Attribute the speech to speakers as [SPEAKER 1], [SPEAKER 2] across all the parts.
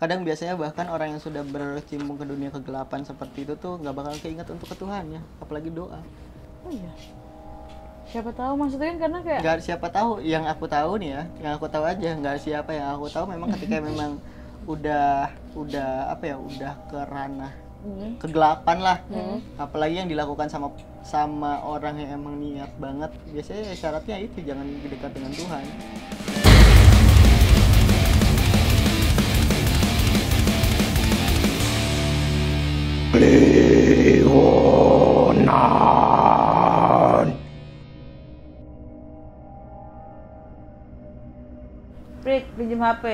[SPEAKER 1] kadang biasanya bahkan orang yang sudah berkecimpung ke dunia kegelapan seperti itu tuh nggak bakal keinget untuk ke Tuhan ya, apalagi doa.
[SPEAKER 2] Oh iya. Siapa tahu maksudnya kan karena kayak
[SPEAKER 1] Nggak siapa tahu, yang aku tahu nih ya, yang aku tahu aja, nggak siapa yang aku tahu memang ketika memang udah apa ya, udah ke ranah kegelapan lah, apalagi yang dilakukan sama orang yang emang niat banget, biasanya syaratnya itu jangan dekat dengan Tuhan.
[SPEAKER 2] Prit, pinjem HP.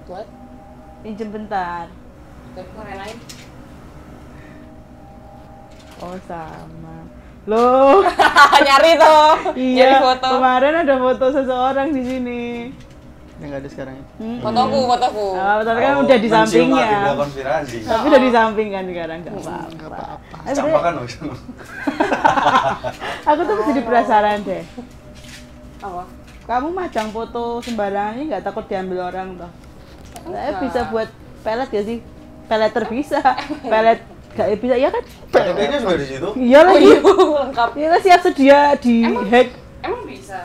[SPEAKER 3] Buat
[SPEAKER 2] Pinjem bentar.
[SPEAKER 3] telepon lain.
[SPEAKER 2] Oh sama. Loh,
[SPEAKER 3] Nyari tuh.
[SPEAKER 2] iya.
[SPEAKER 3] Nyari foto.
[SPEAKER 2] Kemarin ada foto seseorang di sini.
[SPEAKER 1] Yang nggak ada sekarang ya.
[SPEAKER 3] Fotoku.
[SPEAKER 2] Nah, tapi kan udah di sampingnya.
[SPEAKER 4] Agenda konspirasi.
[SPEAKER 2] Tapi udah di samping kan sekarang nggak apa-apa.
[SPEAKER 1] Nggak apa-apa.
[SPEAKER 4] Campak kan loh.
[SPEAKER 2] Aku tuh jadi penasaran deh.
[SPEAKER 3] Apa?
[SPEAKER 2] Kamu majang foto sembarangan ini nggak takut diambil orang toh? Bisa buat pelet ya sih? Peleter bisa. Pelet nggak bisa ya kan?
[SPEAKER 4] KTP-nya sudah di situ.
[SPEAKER 2] Iya lagi.
[SPEAKER 3] Lengkap.
[SPEAKER 2] Iya kan siap sedia di hack.
[SPEAKER 3] Emang bisa?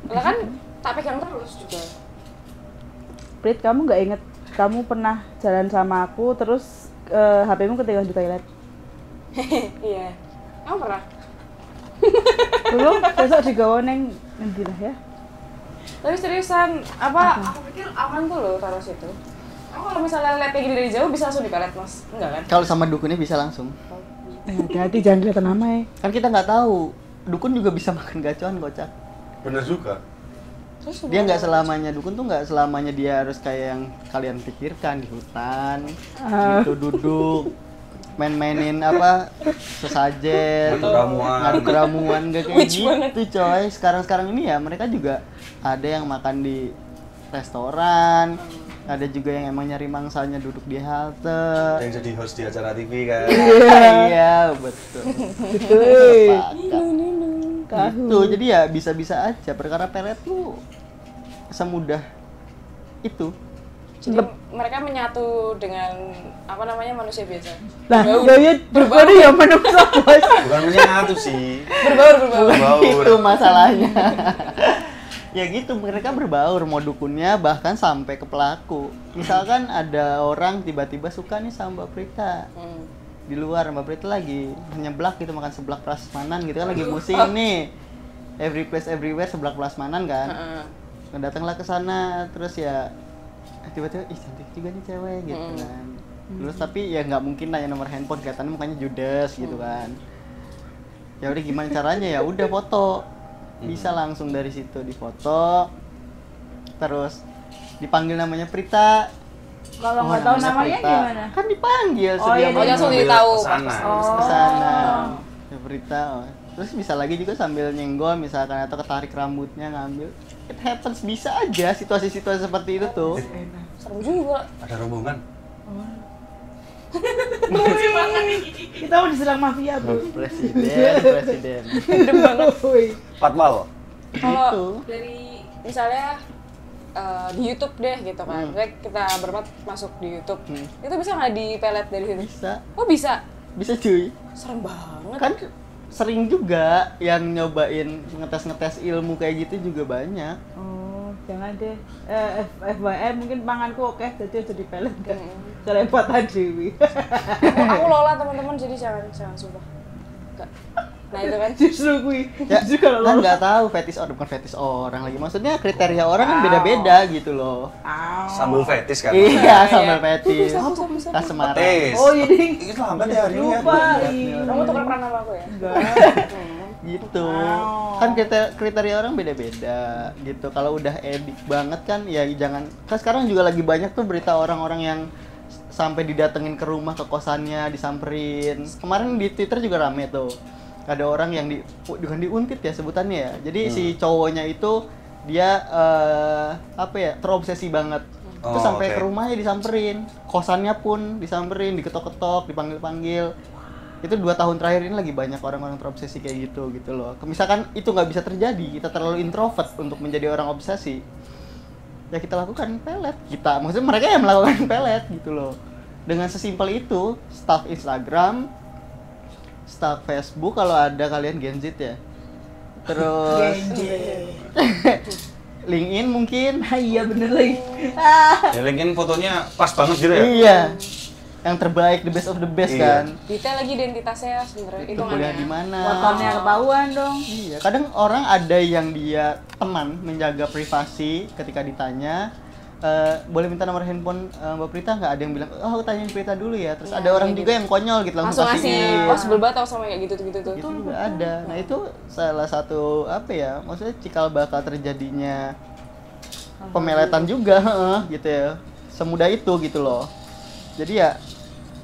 [SPEAKER 3] Lah kan tak pegang terus juga.
[SPEAKER 2] Prit, kamu nggak inget kamu pernah jalan sama aku terus HP-mu ketinggalan di toilet?
[SPEAKER 3] Iya. Kamu pernah?
[SPEAKER 2] Dulu besok digawa neng nanti lah ya.
[SPEAKER 3] Tapi seriusan, aku pikir aman tuh loh taruh situ. Aku kalau misalnya lihat kayak gini dari jauh bisa langsung dipelet, Mas. Enggak kan?
[SPEAKER 1] Kalau sama dukunnya bisa langsung.
[SPEAKER 2] Hati-hati jangan kelihatan nama ya.
[SPEAKER 1] Kan kita nggak tahu, dukun juga bisa makan gacoan kocak.
[SPEAKER 4] Bener juga.
[SPEAKER 3] Terus
[SPEAKER 1] Dia nggak selamanya, dukun tuh nggak selamanya dia harus kayak yang kalian pikirkan di hutan, gitu duduk, main-mainin apa sesajen, ngadu ramuan, nggak kayak
[SPEAKER 3] Witch banget.
[SPEAKER 1] gitu coy. Sekarang ini ya mereka juga ada yang makan di restoran, ada juga yang emang nyari mangsanya duduk di halte.
[SPEAKER 4] Yang jadi host di acara TV kan.
[SPEAKER 1] Iya betul.
[SPEAKER 2] Hei.
[SPEAKER 1] Sepakat. Gitu, jadi ya bisa-bisa aja. Perkara pelet tuh semudah itu.
[SPEAKER 3] Jadi mereka menyatu dengan apa namanya manusia biasa.
[SPEAKER 2] Lah, ya berbau ya manusia bos.
[SPEAKER 4] Bukan menyatu sih.
[SPEAKER 3] Berbaur.
[SPEAKER 1] Itu masalahnya. Ya gitu, mereka berbaur, mau dukunnya bahkan sampai ke pelaku. Misalkan ada orang tiba-tiba suka nih sama Mbak Prita. Di luar Mbak Prita lagi nyeblak gitu, makan seblak prasmanan gitu kan, lagi musim nih. Every place everywhere seblak prasmanan kan. Nah, datanglah ke sana, terus ya tiba-tiba ih cantik juga nih cewek gitu kan. Terus tapi ya nggak mungkin nanya nomor handphone, kelihatannya mukanya judes gitu kan. Ya udah gimana caranya, ya udah foto. Bisa langsung dari situ difoto. Terus dipanggil namanya Prita.
[SPEAKER 2] Kalau nggak tahu namanya
[SPEAKER 1] Prita.
[SPEAKER 2] gimana?
[SPEAKER 1] Kan dipanggil
[SPEAKER 2] Oh, iya,
[SPEAKER 3] Oh, langsung ditahu.
[SPEAKER 4] Kesana.
[SPEAKER 1] ke sana. Ya, Prita. Oh. Terus bisa lagi juga sambil nyenggol misalkan atau ketarik rambutnya ngambil. It happens, bisa aja situasi-situasi seperti itu tuh.
[SPEAKER 3] Seru juga.
[SPEAKER 4] Ada rombongan.
[SPEAKER 2] Kita mau diserang mafia, Bro.
[SPEAKER 1] Presiden.
[SPEAKER 4] Patwal.
[SPEAKER 3] Kalau
[SPEAKER 1] Gitu.
[SPEAKER 3] dari misalnya di YouTube deh gitu kan. Misalnya kita berempat masuk di YouTube. Itu bisa nggak dipelet dari situ?
[SPEAKER 1] Bisa.
[SPEAKER 3] Oh bisa.
[SPEAKER 1] Bisa cuy.
[SPEAKER 3] Serem banget.
[SPEAKER 1] Kan sering juga yang nyobain ngetes ilmu kayak gitu juga banyak.
[SPEAKER 2] Oh, jangan deh. FYI mungkin panganku oke, jadi jadi pelet kan. Kelepatan Dewi.
[SPEAKER 3] Aku lola teman-teman, jadi jangan sumpah. Enggak. Nah itu kan.
[SPEAKER 2] Justru gue.
[SPEAKER 1] Ya,
[SPEAKER 2] Justru kalau
[SPEAKER 1] kan
[SPEAKER 2] lo.
[SPEAKER 1] nggak tahu fetish orang, bukan fetish orang lagi. Maksudnya kriteria orang kan beda-beda gitu loh.
[SPEAKER 4] Sambal fetis kan.
[SPEAKER 1] Iya, sama fetish.
[SPEAKER 3] Bisa.
[SPEAKER 1] Tas Semarang.
[SPEAKER 4] Fetis.
[SPEAKER 2] Oh, jadi
[SPEAKER 4] Itu lambat ya hari ini ya.
[SPEAKER 2] lupa.
[SPEAKER 3] Kamu tuker peran sama aku ya?
[SPEAKER 2] Enggak.
[SPEAKER 1] Gitu.
[SPEAKER 2] Wow.
[SPEAKER 1] Kan kriteria orang beda-beda gitu. Kalau udah edik banget kan ya jangan. Kan sekarang juga lagi banyak tuh berita orang-orang yang sampai didatengin ke rumah, ke kosannya, disamperin. Kemarin di Twitter juga rame tuh. Ada orang yang bukan diuntit ya sebutannya ya. Jadi si cowoknya itu dia apa ya, terobsesi banget. Itu sampai ke rumahnya disamperin, kosannya pun disamperin, diketok-ketok, dipanggil-panggil. Itu 2 tahun terakhir ini lagi banyak orang-orang terobsesi kayak gitu loh. Misalkan itu nggak bisa terjadi, kita terlalu introvert untuk menjadi orang obsesi. ya kita lakukan pelet. Maksudnya mereka yang melakukan pelet gitu loh. Dengan sesimpel itu, staff Instagram, staff Facebook kalau ada kalian Gen Z ya. Terus LinkedIn mungkin.
[SPEAKER 2] Iya bener lagi.
[SPEAKER 4] Ya LinkedIn fotonya pas banget gitu ya.
[SPEAKER 1] Iya. Yang terbaik, the best of the best
[SPEAKER 4] Iya.
[SPEAKER 1] kan.
[SPEAKER 3] Detail lagi identitasnya sebenarnya
[SPEAKER 1] Itu kuliah di mana?
[SPEAKER 2] Fotonya ketahuan dong.
[SPEAKER 1] Iya, kadang orang ada yang dia teman menjaga privasi ketika ditanya, boleh minta nomor handphone Mbak Prita nggak? Ada yang bilang, oh aku tanyain Prita dulu ya. Terus
[SPEAKER 3] Iya,
[SPEAKER 1] ada orang
[SPEAKER 3] kayak
[SPEAKER 1] juga
[SPEAKER 3] gitu.
[SPEAKER 1] yang konyol gitu
[SPEAKER 3] langsung ngasih
[SPEAKER 1] kasihin.
[SPEAKER 3] oh sebel banget tau sama kayak gitu tuh.
[SPEAKER 1] Itu juga ada. Nah itu salah satu apa ya? Maksudnya cikal bakal terjadinya pemeletan juga, gitu ya. Semudah itu gitu loh. Jadi ya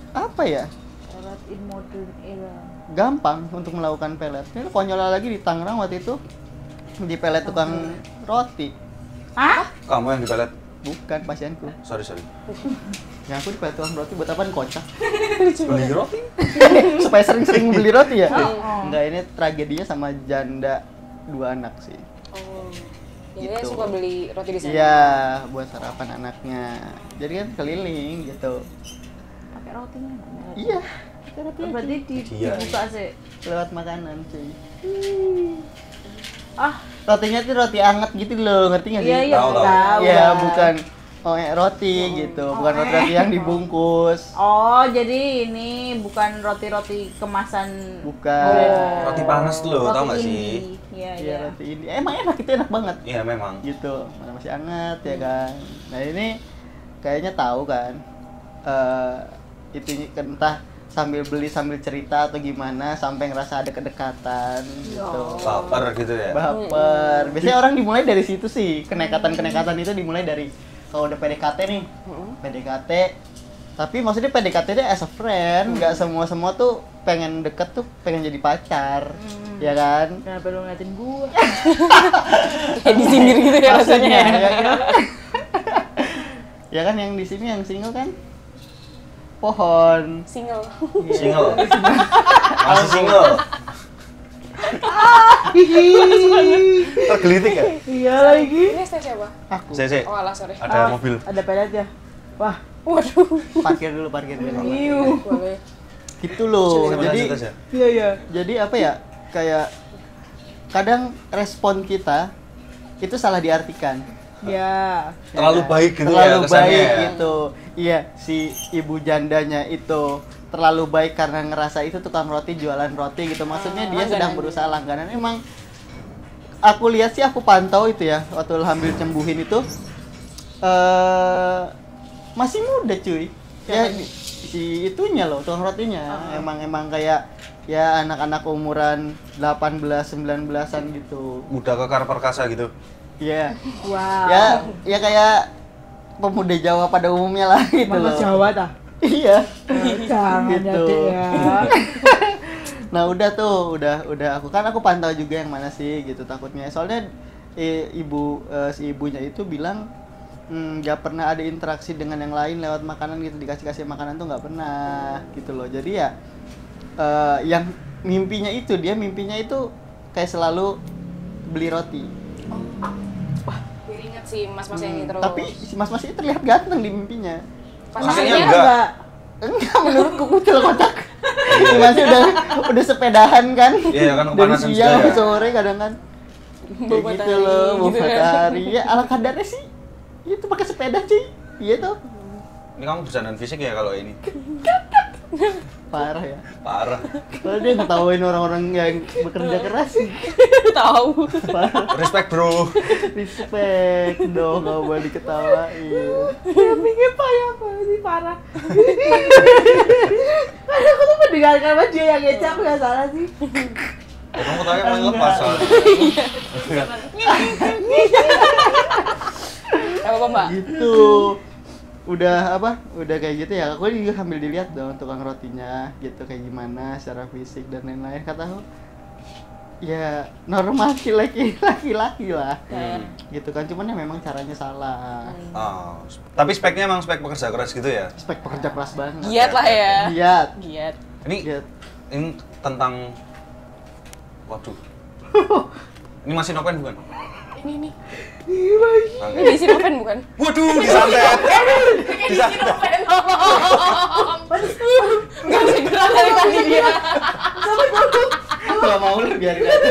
[SPEAKER 1] apa ya?
[SPEAKER 2] Pelet in modern era.
[SPEAKER 1] Gampang untuk melakukan pelet. Ini konyol lagi di Tangerang waktu itu di pelet tukang roti.
[SPEAKER 2] Hah?
[SPEAKER 4] Kamu yang dipelet.
[SPEAKER 1] Bukan pasienku.
[SPEAKER 4] Sorry.
[SPEAKER 1] Yang aku di pelet tukang roti buat apaan kocak?
[SPEAKER 4] Beli roti.
[SPEAKER 1] Supaya sering-sering beli roti ya?
[SPEAKER 2] Oh.
[SPEAKER 1] Enggak, ini tragedinya sama janda 2 anak sih.
[SPEAKER 3] Oh. Jadi
[SPEAKER 1] Gitu.
[SPEAKER 3] suka beli roti di sana.
[SPEAKER 1] Iya, buat sarapan anaknya. Jadi kan keliling gitu.
[SPEAKER 2] Pakai rotinya nggak?
[SPEAKER 1] Iya,
[SPEAKER 2] Berarti
[SPEAKER 4] Iya.
[SPEAKER 2] dibuka sih.
[SPEAKER 1] lewat makanan cuy.
[SPEAKER 2] Ah,
[SPEAKER 1] Rotinya tuh roti anget gitu loh, ngerti nggak sih?
[SPEAKER 2] iya
[SPEAKER 4] Tahu.
[SPEAKER 2] tahu.
[SPEAKER 1] Iya,
[SPEAKER 2] lah.
[SPEAKER 1] bukan roti gitu, bukan roti yang dibungkus.
[SPEAKER 2] Oh, jadi ini bukan roti-roti kemasan.
[SPEAKER 1] Bukan.
[SPEAKER 4] Roti panas tuh loh, tau nggak
[SPEAKER 2] Roti
[SPEAKER 4] sih?
[SPEAKER 2] indie. Iya,
[SPEAKER 1] Iya,
[SPEAKER 2] iya.
[SPEAKER 1] roti ini. Emang enak, itu enak banget.
[SPEAKER 4] Iya memang.
[SPEAKER 1] Gitu, mana masih anget ya kan. Nah ini kayaknya tahu kan, itu entah sambil beli sambil cerita atau gimana sampai ngerasa ada kedekatan gitu.
[SPEAKER 4] Baper gitu ya.
[SPEAKER 1] Baper. Biasanya orang dimulai dari situ sih. Kenekatan itu dimulai dari kalau udah PDKT nih. PDKT. Tapi maksudnya PDKT-nya as a friend, nggak semua tuh pengen deket tuh pengen jadi pacar. Ya kan?
[SPEAKER 2] Kenapa lu ngeliatin gua?
[SPEAKER 3] Kayak disindir gitu ya rasanya.
[SPEAKER 1] Maksudnya, ya kan? Ya kan yang di sini yang single kan pohon.
[SPEAKER 3] Single.
[SPEAKER 4] Single. Masih single. Tergelitik ya?
[SPEAKER 2] Iya lagi.
[SPEAKER 3] Ini ST siapa?
[SPEAKER 1] Aku
[SPEAKER 4] CC.
[SPEAKER 3] Oh alah sorry.
[SPEAKER 4] Ada mobil.
[SPEAKER 2] Ada pelet ya? Wah,
[SPEAKER 3] Waduh.
[SPEAKER 1] parkir dulu.
[SPEAKER 2] iu.
[SPEAKER 3] Boleh.
[SPEAKER 1] Gitu loh.
[SPEAKER 4] Coba
[SPEAKER 1] Jadi
[SPEAKER 4] lanjut aja.
[SPEAKER 2] Iya, iya.
[SPEAKER 1] jadi apa ya? Kayak kadang respon kita itu salah diartikan.
[SPEAKER 2] Ya.
[SPEAKER 4] Terlalu baik gitu ya
[SPEAKER 1] Terlalu
[SPEAKER 4] kesannya
[SPEAKER 1] baik
[SPEAKER 4] ya.
[SPEAKER 1] gitu. Iya, si ibu jandanya itu terlalu baik karena ngerasa itu tukang roti jualan roti gitu. Maksudnya dia sedang
[SPEAKER 3] langganan.
[SPEAKER 1] berusaha langganan. Emang aku lihat sih, aku pantau itu ya waktu Alhamdulillah cembuhin itu masih muda cuy. Ya si itunya loh, tukang rotinya. Emang kayak ya anak-anak umuran 18 19-an gitu.
[SPEAKER 4] Muda kekar perkasa gitu.
[SPEAKER 1] Iya.
[SPEAKER 2] Wow.
[SPEAKER 1] Ya kayak pemuda Jawa pada umumnya lah gitu
[SPEAKER 2] Mama
[SPEAKER 1] loh.
[SPEAKER 2] Jawa dah.
[SPEAKER 1] Iya.
[SPEAKER 2] Jangan ya,
[SPEAKER 1] Gitu.
[SPEAKER 2] Dek ya.
[SPEAKER 1] Nah, udah tuh, udah aku pantau juga yang mana sih gitu takutnya. Soalnya si ibunya itu bilang nggak pernah ada interaksi dengan yang lain lewat makanan gitu, dikasih makanan tuh nggak pernah gitu loh. Jadi ya yang mimpinya itu kayak selalu beli roti.
[SPEAKER 3] Gue inget sih mas-mas yang ini terus.
[SPEAKER 1] Tapi si mas-mas itu terlihat ganteng di mimpinya.
[SPEAKER 4] Maksudnya
[SPEAKER 3] Pasangannya
[SPEAKER 4] enggak.
[SPEAKER 1] Enggak, menurutku kucil kocak. Masih udah sepedahan kan.
[SPEAKER 4] Iya, kan
[SPEAKER 1] Dari
[SPEAKER 4] kepanasan
[SPEAKER 1] siang
[SPEAKER 4] juga
[SPEAKER 1] sampai
[SPEAKER 4] ya.
[SPEAKER 1] sore kadang kan. Kayak
[SPEAKER 3] Bawa
[SPEAKER 1] gitu
[SPEAKER 3] matahari,
[SPEAKER 1] loh, bawa
[SPEAKER 3] gitu ya.
[SPEAKER 1] matahari. Ya ala kadarnya sih. Itu pakai sepeda cuy. Iya tuh.
[SPEAKER 4] Ini kamu bercandaan fisik ya kalau ini?
[SPEAKER 1] Parah ya.
[SPEAKER 4] Parah.
[SPEAKER 1] Padahal dia ngetawain orang-orang yang bekerja keras sih.
[SPEAKER 3] Tahu.
[SPEAKER 1] Parah.
[SPEAKER 4] Respect bro.
[SPEAKER 1] Respect dong, gak boleh diketawain.
[SPEAKER 2] Sampingnya payah banget sih, parah. Karena aku tuh mendengarkan mas dia yang ngecap, nggak salah sih.
[SPEAKER 4] Ya, kamu tanya mau lepas soalnya.
[SPEAKER 3] Apa mbak?
[SPEAKER 1] Gitu. Udah kayak gitu ya. Aku juga sambil dilihat dong tukang rotinya gitu kayak gimana secara fisik dan lain-lain. Kata aku ya normal sih, laki-laki lah. Gitu kan, cuman ya memang caranya salah.
[SPEAKER 4] Oh, tapi speknya emang spek pekerja keras gitu ya?
[SPEAKER 1] Spek pekerja keras banget.
[SPEAKER 3] Giat lah ya.
[SPEAKER 1] Giat.
[SPEAKER 3] Giat.
[SPEAKER 1] Giat.
[SPEAKER 4] Ini tentang, waduh. Ini masih noken bukan?
[SPEAKER 3] Ini
[SPEAKER 4] Oke.
[SPEAKER 3] di Sinoven bukan?
[SPEAKER 4] Waduh, disantet.
[SPEAKER 3] Di Sinoven. Enggak bisa gerak dari tadi dia.
[SPEAKER 1] Gak mau lu biarin aja.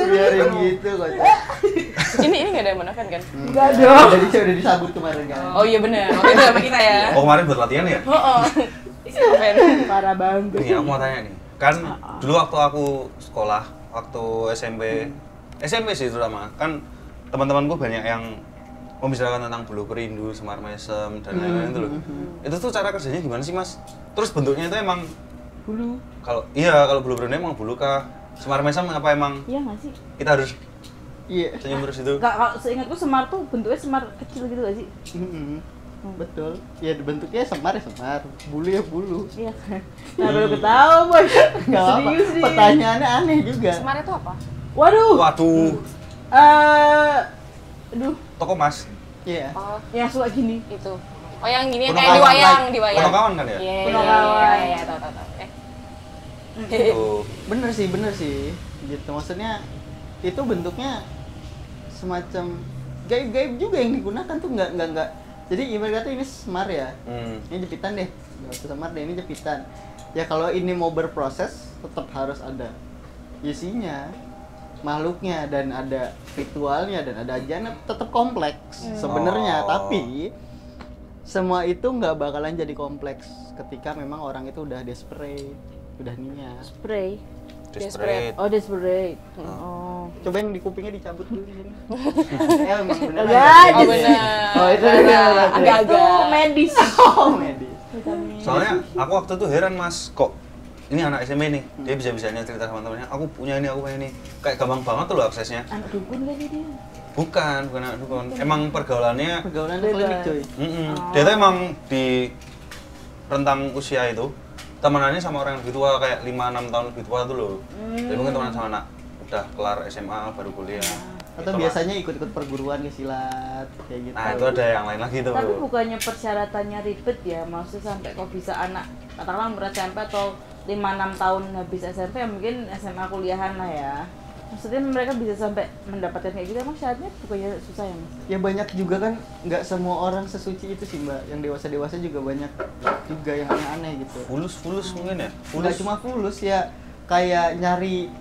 [SPEAKER 1] Biarin gitu kocak.
[SPEAKER 3] Ini enggak ada yang Monoven kan?
[SPEAKER 2] Enggak dong.
[SPEAKER 1] Udah disabut kemarin kan.
[SPEAKER 3] Oh iya benar. Waktu itu sama kita ya.
[SPEAKER 4] Oh, kemarin buat latihan ya?
[SPEAKER 3] Oh. Di Sinoven.
[SPEAKER 2] Parah banget.
[SPEAKER 4] Nih, aku mau tanya nih. Kan dulu waktu aku sekolah, waktu SMP sih terutama, kan teman-temanku banyak yang membicarakan tentang bulu perindu, semar mesem, dan lain-lain itu loh. Itu tuh cara kerjanya gimana sih, Mas? Terus bentuknya itu emang
[SPEAKER 2] Bulu.
[SPEAKER 4] kalau bulu perindu emang bulu kah? Semar mesem apa emang
[SPEAKER 2] Iya nggak sih?
[SPEAKER 4] kita harus
[SPEAKER 1] Iya.
[SPEAKER 4] senyum terus itu?
[SPEAKER 2] Nggak, kalau seingatku semar tuh bentuknya semar kecil gitu nggak sih?
[SPEAKER 1] Betul. Ya bentuknya semar ya semar, bulu ya bulu.
[SPEAKER 2] Iya kan? Nah baru ketawa boy.
[SPEAKER 1] Enggak apa.
[SPEAKER 2] Serius nih.
[SPEAKER 1] Pertanyaannya aneh juga.
[SPEAKER 3] Semar itu apa?
[SPEAKER 2] Waduh.
[SPEAKER 4] Waduh,
[SPEAKER 2] Aduh,
[SPEAKER 4] toko Mas.
[SPEAKER 1] Iya.
[SPEAKER 3] Oh,
[SPEAKER 2] yang suka gini.
[SPEAKER 3] itu. Oh yang gini yang
[SPEAKER 4] Punokawan,
[SPEAKER 3] kayak di wayang,
[SPEAKER 4] like.
[SPEAKER 3] di wayang.
[SPEAKER 4] Punokawan kan ya?
[SPEAKER 3] Iya,
[SPEAKER 2] Punokawan.
[SPEAKER 3] iya, tahu.
[SPEAKER 4] Tuh.
[SPEAKER 1] Bener sih. Gitu. Maksudnya itu bentuknya semacam gaib-gaib juga yang digunakan tuh enggak. Jadi ibarat kata ini semar ya. Ini jepitan deh. Enggak usah semar deh, ini jepitan. Ya kalau ini mau berproses tetap harus ada isinya, makhluknya, dan ada ritualnya, dan ada ajaannya, tetap kompleks sebenarnya.
[SPEAKER 4] Oh.
[SPEAKER 1] Tapi semua itu nggak bakalan jadi kompleks ketika memang orang itu udah desperate, udah niat.
[SPEAKER 2] Spray.
[SPEAKER 4] Desperate.
[SPEAKER 2] Oh desperate. Oh.
[SPEAKER 1] Coba yang di kupingnya dicabut dulu di sini. Ya emang bener.
[SPEAKER 2] Enggak,
[SPEAKER 3] Oh benar.
[SPEAKER 1] Oh itu bener.
[SPEAKER 3] Agak-agak.
[SPEAKER 2] Itu medis.
[SPEAKER 1] Oh medis.
[SPEAKER 4] Soalnya aku waktu itu heran Mas, kok ini anak SMP nih, dia bisa-bisanya cerita sama temannya, aku punya ini, kayak gampang banget tuh loh aksesnya.
[SPEAKER 2] Anak dukun kali dia.
[SPEAKER 4] Bukan anak dukun. Emang pergaulannya,
[SPEAKER 1] Pergaulan
[SPEAKER 2] Bebas.
[SPEAKER 1] klinik coy.
[SPEAKER 4] dia tuh emang di rentang usia itu temenannya sama orang yang lebih tua, kayak 5-6 tahun lebih tua tuh loh. Jadi mungkin temenan sama anak udah kelar SMA baru kuliah.
[SPEAKER 1] Atau
[SPEAKER 4] Gitu lah.
[SPEAKER 1] biasanya ikut-ikut perguruan ke silat kayak gitu.
[SPEAKER 4] Nah itu ada yang lain lagi tuh.
[SPEAKER 2] Tapi bukannya persyaratannya ribet ya, maksudnya sampai kok bisa anak katakanlah umur SMP atau 5-6 tahun habis SMP ya mungkin SMA kuliahan lah ya. Maksudnya mereka bisa sampai mendapatkan kayak gitu, emang syaratnya bukannya susah ya Mas?
[SPEAKER 1] Ya banyak juga kan, nggak semua orang sesuci itu sih mbak. Yang dewasa juga banyak juga yang aneh-aneh gitu.
[SPEAKER 4] Fulus mungkin ya?
[SPEAKER 1] Nggak cuma fulus ya, kayak nyari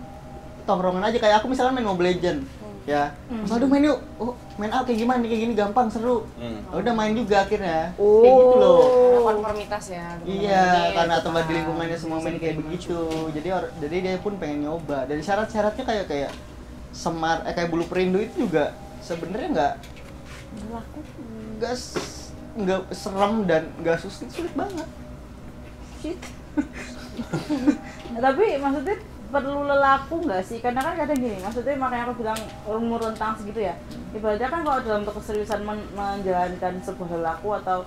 [SPEAKER 1] tongkrongan aja. Kayak aku misalnya main Mobile Legend ya, Mas Aldo main yuk. Oh main apa kayak gini gampang seru. Udah main juga akhirnya. Kayak gitu loh.
[SPEAKER 3] Karena konformitas ya.
[SPEAKER 1] Iya,
[SPEAKER 3] Ini,
[SPEAKER 1] karena
[SPEAKER 3] gitu
[SPEAKER 1] teman di
[SPEAKER 3] kan.
[SPEAKER 1] lingkungannya semua main kayak begitu. Jadi dia pun pengen nyoba. Dan syarat-syaratnya kayak semar, kayak bulu perindu itu juga sebenarnya nggak serem dan nggak sulit banget.
[SPEAKER 2] Shit. Nah, tapi maksudnya perlu lelaku nggak sih? Karena kan kadang gini, maksudnya makanya aku bilang umur rentang segitu ya. Ibaratnya kan kalau dalam keseriusan menjalankan sebuah lelaku atau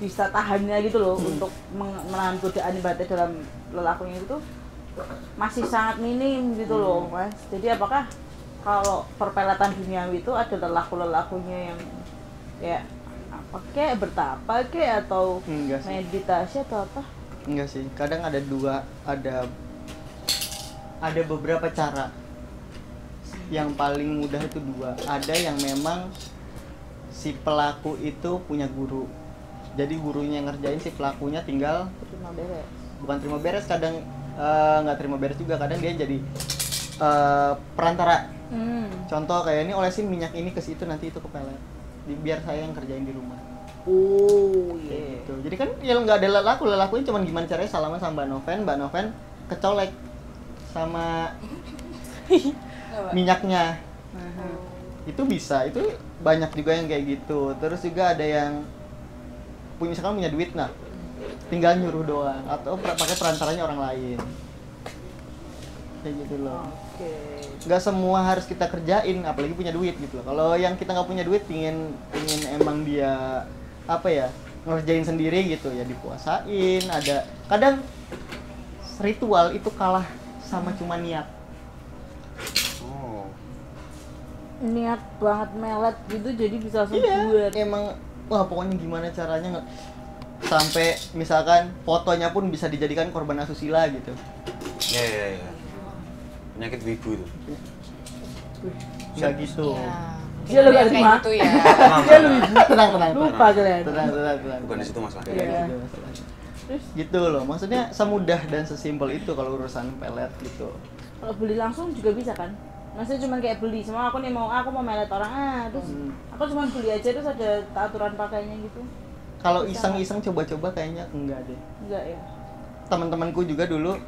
[SPEAKER 2] bisa tahannya gitu loh untuk menahan godaan ibaratnya dalam lelakunya itu masih sangat minim gitu loh Mas. Jadi apakah kalau perpelatan duniawi itu ada lelaku-lelakunya yang kayak apa kayak bertapa kayak atau
[SPEAKER 1] Enggak sih.
[SPEAKER 2] meditasi atau apa?
[SPEAKER 1] Enggak sih, kadang ada beberapa cara. Yang paling mudah itu dua. Ada yang memang si pelaku itu punya guru. Jadi gurunya yang ngerjain, si pelakunya tinggal
[SPEAKER 2] Terima beres.
[SPEAKER 1] bukan terima beres, kadang nggak terima beres juga, kadang dia jadi perantara. Contoh kayak ini olesin minyak ini ke situ, nanti itu kepelet. Biar saya yang kerjain di rumah.
[SPEAKER 2] Oh
[SPEAKER 1] Kayak gitu. Jadi kan ya nggak ada lelakunya cuma gimana caranya salaman sama Mbak Noven kecolek sama minyaknya. Itu bisa, itu banyak juga yang kayak gitu. Terus juga ada yang misalkan punya duit, nah tinggal nyuruh doang atau pakai perantaranya orang lain. Kayak gitu loh. Nggak semua harus kita kerjain, apalagi punya duit gitu loh. Kalau yang kita nggak punya duit, pingin emang dia apa ya, ngerjain sendiri gitu ya, dipuasain. Ada kadang ritual itu kalah sama cuma niat.
[SPEAKER 4] Oh.
[SPEAKER 2] Niat banget melet gitu jadi bisa langsung
[SPEAKER 1] Iya,
[SPEAKER 2] buat.
[SPEAKER 1] emang wah pokoknya gimana caranya sampai misalkan fotonya pun bisa dijadikan korban asusila gitu.
[SPEAKER 4] Iya. Penyakit wibu itu.
[SPEAKER 1] Nggak gitu.
[SPEAKER 3] Ya.
[SPEAKER 2] Dia lebih
[SPEAKER 3] kayak
[SPEAKER 2] terima.
[SPEAKER 3] gitu ya.
[SPEAKER 2] Dia lebih
[SPEAKER 1] Tenang.
[SPEAKER 2] lupa kalian.
[SPEAKER 1] Tenang.
[SPEAKER 4] Bukan di situ masalahnya.
[SPEAKER 2] Iya.
[SPEAKER 1] Gitu masalahnya. Gitu loh, maksudnya semudah dan sesimpel itu kalau urusan pelet gitu.
[SPEAKER 2] Kalau beli langsung juga bisa kan? Maksudnya cuma kayak beli, semua aku nih aku mau melet orang terus aku cuma beli aja terus ada aturan pakainya gitu.
[SPEAKER 1] Kalau iseng-iseng coba-coba kayaknya enggak deh.
[SPEAKER 2] Enggak ya.
[SPEAKER 1] Teman-temanku juga dulu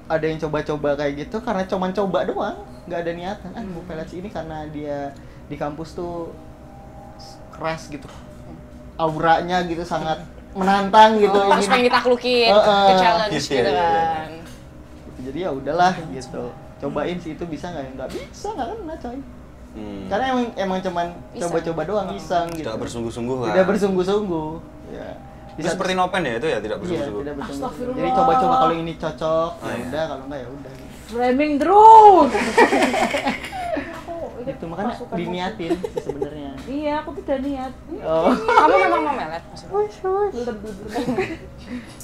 [SPEAKER 1] ada yang coba-coba kayak gitu karena cuman coba doang, nggak ada niatan. Mau pelet si ini karena dia di kampus tuh keras gitu, auranya gitu sangat menantang gitu.
[SPEAKER 3] Harus pengen ditaklukin ke challenge
[SPEAKER 4] Gitu
[SPEAKER 3] gitu
[SPEAKER 4] ya.
[SPEAKER 3] kan.
[SPEAKER 1] Jadi ya udahlah gitu. Cobain sih itu bisa nggak ya? Nggak bisa, nggak kena coy. Karena emang cuman
[SPEAKER 3] Iseng.
[SPEAKER 1] coba-coba doang, iseng gitu.
[SPEAKER 4] Tidak bersungguh-sungguh kan.
[SPEAKER 1] Tidak bersungguh-sungguh. Ya.
[SPEAKER 4] Itu seperti Nopen ya itu ya, tidak
[SPEAKER 1] Iya,
[SPEAKER 4] bersungguh-sungguh.
[SPEAKER 1] tidak bersungguh.
[SPEAKER 2] Astagfirullah.
[SPEAKER 1] Jadi coba-coba kalau ini cocok,
[SPEAKER 4] Oh,
[SPEAKER 1] ya
[SPEAKER 4] iya.
[SPEAKER 1] udah, kalau enggak ya udah.
[SPEAKER 2] Framing terus.
[SPEAKER 1] Gitu makanya
[SPEAKER 2] pasukan
[SPEAKER 1] diniatin sih sebenarnya.
[SPEAKER 2] Iya, aku tidak niat.
[SPEAKER 1] Oh.
[SPEAKER 3] Kamu memang mau melet maksudnya?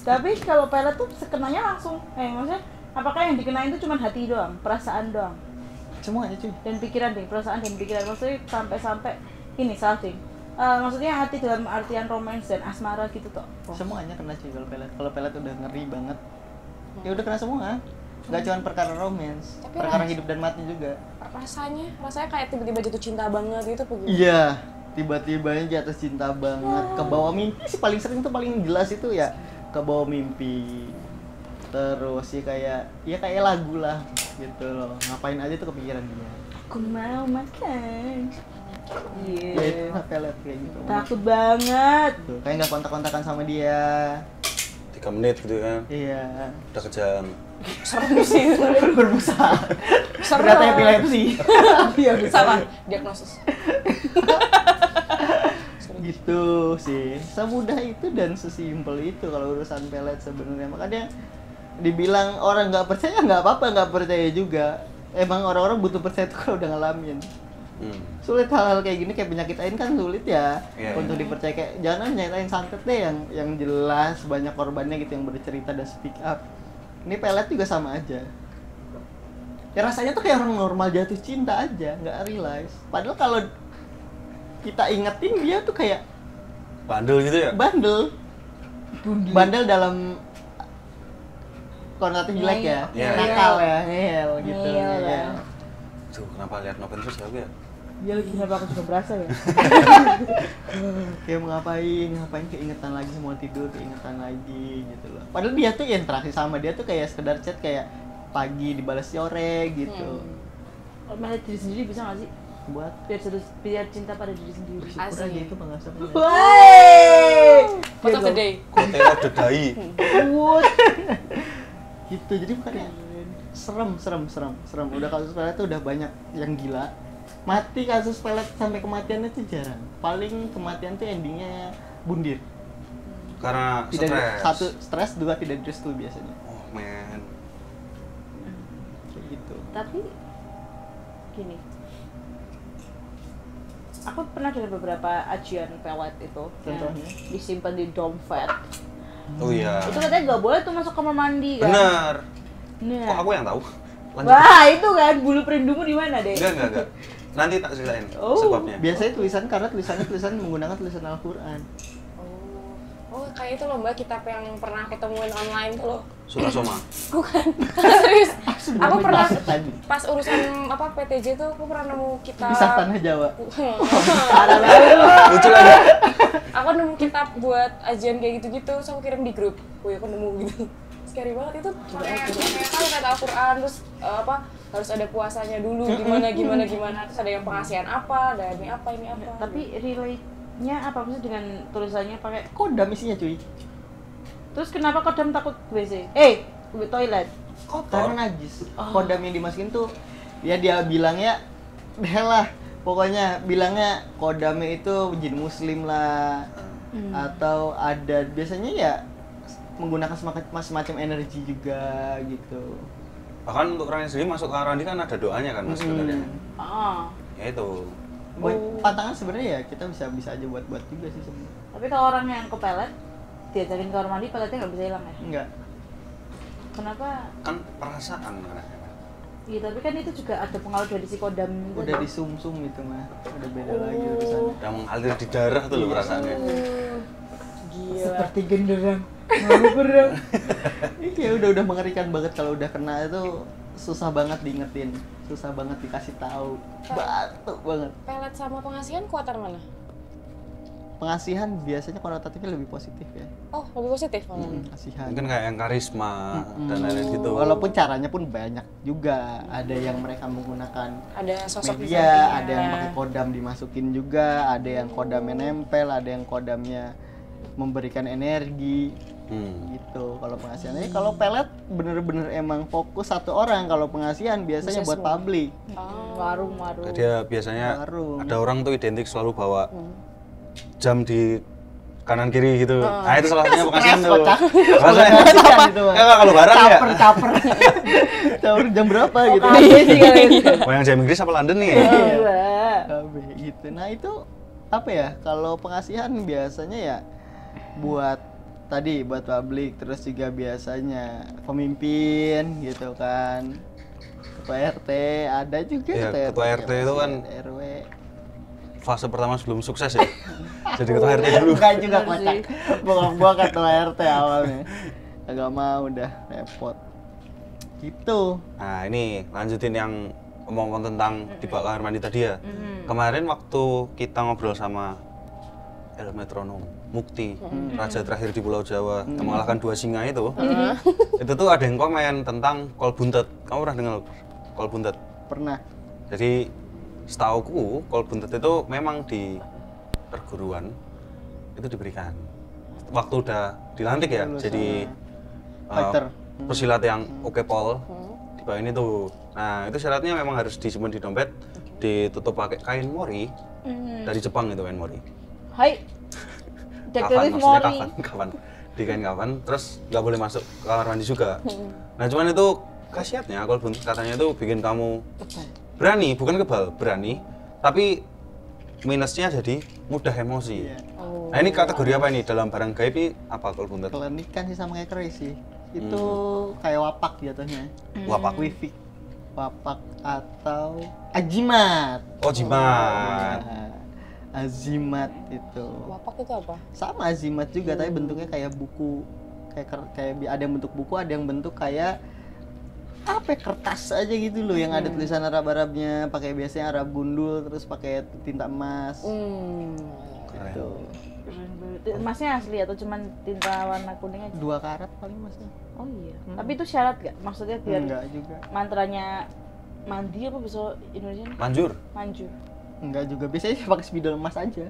[SPEAKER 2] Tapi kalau pelet tuh sekenanya langsung. Maksudnya apakah yang dikenain itu cuma hati doang, perasaan doang,
[SPEAKER 1] Semuanya cuy.
[SPEAKER 2] dan pikiran deh, perasaan dan pikiran. Maksudnya sampai ini salah ding. Maksudnya hati dalam artian romance dan asmara gitu toh.
[SPEAKER 1] Semuanya kena cuy kalau pelet. Kalau pelet udah ngeri banget. Ya udah kena semua. Gak cuma perkara romance,
[SPEAKER 3] Tapi
[SPEAKER 1] perkara hidup dan mati juga.
[SPEAKER 3] Rasanya kayak tiba-tiba jatuh cinta banget gitu begitu.
[SPEAKER 1] Iya, tiba-tibanya jatuh cinta banget. Ke bawah mimpi sih paling sering tuh, paling jelas itu ya ke bawah mimpi. Terus sih kayak lagu lah gitu loh. Ngapain aja tuh kepikiran dia.
[SPEAKER 2] Aku mau makan. Iya.
[SPEAKER 1] Ya itu pelet kayak gitu.
[SPEAKER 2] Takut banget.
[SPEAKER 1] Tuh, kayak nggak kontak-kontakan sama dia.
[SPEAKER 4] 3 menit gitu kan.
[SPEAKER 1] Iya.
[SPEAKER 4] Udah kejam.
[SPEAKER 3] Serem sih.
[SPEAKER 1] Berbusa.
[SPEAKER 3] Serem.
[SPEAKER 1] Ternyata epilepsi. Iya,
[SPEAKER 3] Sama diagnosis.
[SPEAKER 1] Gitu sih. Semudah itu dan sesimpel itu kalau urusan pelet sebenarnya. Makanya dibilang orang nggak percaya nggak apa-apa, nggak percaya juga. Emang orang-orang butuh percaya tuh kalau udah ngalamin. Sulit hal-hal kayak gini, kayak penyakit lain kan sulit ya untuk dipercaya. Kayak jangan nyatain santet deh yang jelas banyak korbannya gitu yang bercerita dan speak up. Ini pelet juga sama aja. Ya rasanya tuh kayak orang normal jatuh cinta aja, nggak realize. Padahal kalau kita ingetin dia tuh kayak
[SPEAKER 4] Bandel gitu ya?
[SPEAKER 1] bandel dalam konotatif jelek ya,
[SPEAKER 4] Iya.
[SPEAKER 1] nakal ya, ngeyel gitu.
[SPEAKER 2] Ngeyel ya.
[SPEAKER 4] Tuh, kenapa lihat Nopen terus ya aku ya?
[SPEAKER 2] Dia lagi kenapa aku juga berasa ya?
[SPEAKER 1] Kayak mau ngapain keingetan lagi, mau tidur keingetan lagi gitu loh. Padahal dia tuh interaksi sama dia tuh kayak sekedar chat kayak pagi dibalas sore gitu.
[SPEAKER 2] Kalau melihat diri sendiri bisa nggak sih?
[SPEAKER 1] Buat
[SPEAKER 2] Biar cinta pada diri sendiri.
[SPEAKER 1] syukur aja itu bangsa.
[SPEAKER 2] Woi.
[SPEAKER 3] Quote of the day.
[SPEAKER 4] Kote of the day.
[SPEAKER 1] Gitu, jadi makanya serem. Udah kasus pelet tuh udah banyak yang gila. Mati kasus pelet sampai kematiannya tuh jarang. Paling kematian tuh endingnya bundir.
[SPEAKER 4] Karena
[SPEAKER 1] Tidak
[SPEAKER 4] stres.
[SPEAKER 1] satu stres, dua tidak direstui biasanya.
[SPEAKER 4] Oh man.
[SPEAKER 1] Kayak gitu.
[SPEAKER 2] Tapi gini, aku pernah dengar beberapa ajian pelet itu yang
[SPEAKER 1] Contohnya?
[SPEAKER 2] disimpan di dompet.
[SPEAKER 4] Oh iya.
[SPEAKER 2] Itu katanya nggak boleh tuh masuk kamar mandi kan?
[SPEAKER 4] Bener.
[SPEAKER 2] Nah.
[SPEAKER 4] Kok aku yang tahu? Lanjut.
[SPEAKER 2] Wah itu kan bulu perindumu di mana deh?
[SPEAKER 4] Enggak. Nanti tak ceritain
[SPEAKER 2] Oh.
[SPEAKER 4] sebabnya.
[SPEAKER 1] Biasanya karena tulisan menggunakan tulisan Al-Qur'an.
[SPEAKER 3] Oh, kayak itu loh Mbak, kitab yang pernah aku temuin online tuh loh.
[SPEAKER 4] Surah Soma.
[SPEAKER 3] Bukan. Serius. Aku pernah
[SPEAKER 1] Tadi.
[SPEAKER 3] pas urusan PTJ tuh aku pernah nemu kitab.
[SPEAKER 1] Kisah Tanah Jawa.
[SPEAKER 2] Parah banget.
[SPEAKER 4] Lucu lagi.
[SPEAKER 3] Aku nemu kitab buat ajian kayak gitu-gitu, terus aku kirim di grup. Wih, aku nemu gitu. Scary banget itu. Kayak kata Al-Qur'an terus harus ada puasanya dulu, gimana, terus ada yang pengasihan apa, ada ini apa.
[SPEAKER 2] Tapi relate-nya apa maksudnya dengan tulisannya pakai?
[SPEAKER 1] Kodam isinya cuy.
[SPEAKER 2] Terus kenapa kodam takut WC? Toilet.
[SPEAKER 1] Karena najis. Kodam yang dimasukin tuh ya dia bilangnya lah, pokoknya bilangnya kodamnya itu jin muslim lah. Atau ada biasanya ya menggunakan semacam energi juga gitu.
[SPEAKER 4] Bahkan untuk orang yang sendiri masuk ke Arandi kan ada doanya kan mas sebenarnya. Ya itu.
[SPEAKER 1] Pantangan sebenarnya ya kita bisa aja buat juga sih sebenarnya.
[SPEAKER 2] Tapi kalau orang yang kepelet diajakin ke kamar mandi, peletnya nggak bisa hilang ya?
[SPEAKER 1] Enggak.
[SPEAKER 2] Kenapa?
[SPEAKER 4] Kan perasaan kan.
[SPEAKER 2] Iya, tapi kan itu juga ada pengaruh dari si kodam itu.
[SPEAKER 1] Udah di sum-sum itu mah, udah beda lagi urusannya.
[SPEAKER 4] Udah mengalir di darah tuh loh perasaannya.
[SPEAKER 3] Gila.
[SPEAKER 2] Seperti genderang. Mau berang.
[SPEAKER 1] Iya udah mengerikan banget kalau udah kena itu susah banget diingetin, susah banget dikasih tahu, batuk banget.
[SPEAKER 3] Pelet sama pengasihan kuatan mana?
[SPEAKER 1] Pengasihan biasanya konotatifnya lebih positif ya.
[SPEAKER 3] Oh, lebih positif malah.
[SPEAKER 1] Kasihan.
[SPEAKER 4] Mungkin kayak yang karisma dan lain-lain gitu.
[SPEAKER 1] Walaupun caranya pun banyak juga. Ada yang mereka menggunakan
[SPEAKER 3] Ada sosok di
[SPEAKER 1] media,
[SPEAKER 3] sampingnya.
[SPEAKER 1] ada yang pakai kodam dimasukin juga, ada yang kodamnya nempel, ada yang kodamnya memberikan energi. Gitu kalau pengasihan. Jadi kalau pelet bener-bener emang fokus satu orang. Kalau pengasihan biasanya
[SPEAKER 3] Bisa
[SPEAKER 1] buat
[SPEAKER 3] semua.
[SPEAKER 1] publik.
[SPEAKER 2] Warung-warung.
[SPEAKER 4] Dia biasanya
[SPEAKER 1] Warung.
[SPEAKER 4] ada orang tuh identik selalu bawa jam di kanan kiri gitu. Nah itu salah satunya pengasihan tuh. Rasanya
[SPEAKER 1] Pengasihan itu mah.
[SPEAKER 4] ya kalau lebaran ya.
[SPEAKER 1] Caper. Caper jam berapa gitu.
[SPEAKER 4] Mau yang jam Inggris apa London nih?
[SPEAKER 1] Cabe gitu. Nah itu apa ya? Kalau pengasihan biasanya ya buat tadi buat publik, terus juga biasanya pemimpin gitu kan. Ketua RT ada juga
[SPEAKER 4] Iya, ketua RT itu kan
[SPEAKER 1] RW.
[SPEAKER 4] Fase pertama sebelum sukses ya. Jadi ketua RT dulu.
[SPEAKER 1] Enggak juga kocak. Gua ketua RT awalnya. Agak mau udah repot. Gitu.
[SPEAKER 4] Nah ini lanjutin yang ngomong tentang di bawah kamar mandi tadi ya. Kemarin waktu kita ngobrol sama El Metronom Mukti, raja terakhir di Pulau Jawa, yang mengalahkan 2 singa itu tuh ada yang komen tentang kol buntet. Kamu pernah dengar kol buntet?
[SPEAKER 1] Pernah.
[SPEAKER 4] Jadi setauku kol buntet itu memang di perguruan itu diberikan. Waktu udah dilantik ya,
[SPEAKER 1] Lulus
[SPEAKER 4] jadi
[SPEAKER 1] fighter.
[SPEAKER 4] pesilat yang oke pol dibawain itu. Nah itu syaratnya memang harus disimpan di dompet, ditutup pakai kain mori dari Jepang itu kain mori.
[SPEAKER 2] Hai.
[SPEAKER 4] Kafan,
[SPEAKER 2] Detektif
[SPEAKER 4] maksudnya
[SPEAKER 2] Mori.
[SPEAKER 4] kafan, di kain kafan, terus nggak boleh masuk ke kamar mandi juga. Nah cuman itu khasiatnya kalau buntet katanya itu bikin kamu berani, bukan kebal, berani, tapi minusnya jadi mudah emosi.
[SPEAKER 1] Iya.
[SPEAKER 4] Nah ini kategori apa ini dalam barang gaib ini apa kalau buntet?
[SPEAKER 1] Kelenikan sih sama kayak keris sih. Itu kayak wapak jatuhnya.
[SPEAKER 4] Wapak.
[SPEAKER 1] Wifik. Wapak atau ajimat.
[SPEAKER 4] Oh jimat.
[SPEAKER 1] Nah, azimat itu.
[SPEAKER 3] Wapak itu apa?
[SPEAKER 1] Sama azimat juga tapi bentuknya kayak buku. Kayak ada yang bentuk buku, ada yang bentuk kayak apa ya, kertas aja gitu loh yang ada tulisan Arab-Arabnya, pakai biasanya Arab gundul terus pakai tinta emas. Gitu.
[SPEAKER 2] Emasnya asli atau cuman tinta warna kuning aja?
[SPEAKER 1] 2 karat paling masnya.
[SPEAKER 2] Oh iya. Tapi itu syarat gak? Maksudnya biar
[SPEAKER 1] Enggak juga.
[SPEAKER 2] mantranya mandi apa bisa Indonesia?
[SPEAKER 4] Manjur.
[SPEAKER 2] Manju.
[SPEAKER 1] Enggak juga, biasanya pakai spidol emas aja.